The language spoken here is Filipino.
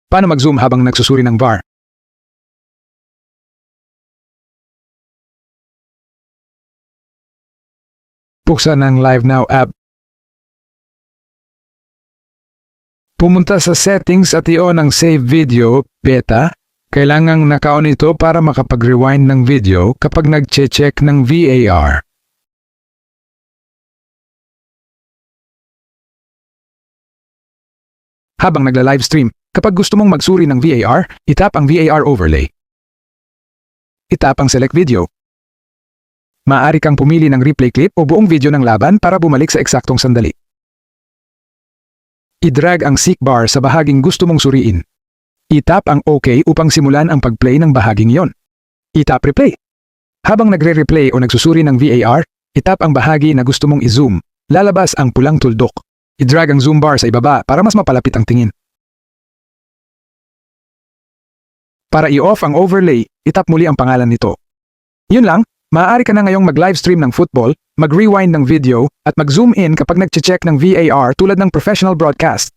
Paano mag-zoom habang nagsusuri ng VAR? Buksan ang Live Now app. Pumunta sa settings at i-on ang Save Video Beta. Kailangang naka-on ito para makapag-rewind ng video kapag nag-check ng VAR. Habang nagla-livestream, kapag gusto mong magsuri ng VAR, itap ang VAR overlay. Itap ang Select Video. Maaari kang pumili ng replay clip o buong video ng laban para bumalik sa eksaktong sandali. I-drag ang seek bar sa bahaging gusto mong suriin. Itap ang OK upang simulan ang pag-play ng bahaging yon. Itap Replay. Habang nagre-replay o nagsusuri ng VAR, itap ang bahagi na gusto mong i-zoom. Lalabas ang pulang tuldok. I-drag ang zoom bar sa ibaba para mas mapalapit ang tingin. Para i-off ang overlay, itap muli ang pangalan nito. Yun lang, maaari ka na ngayong mag-livestream ng football, mag-rewind ng video, at mag-zoom in kapag nag-check ng VAR tulad ng professional broadcast.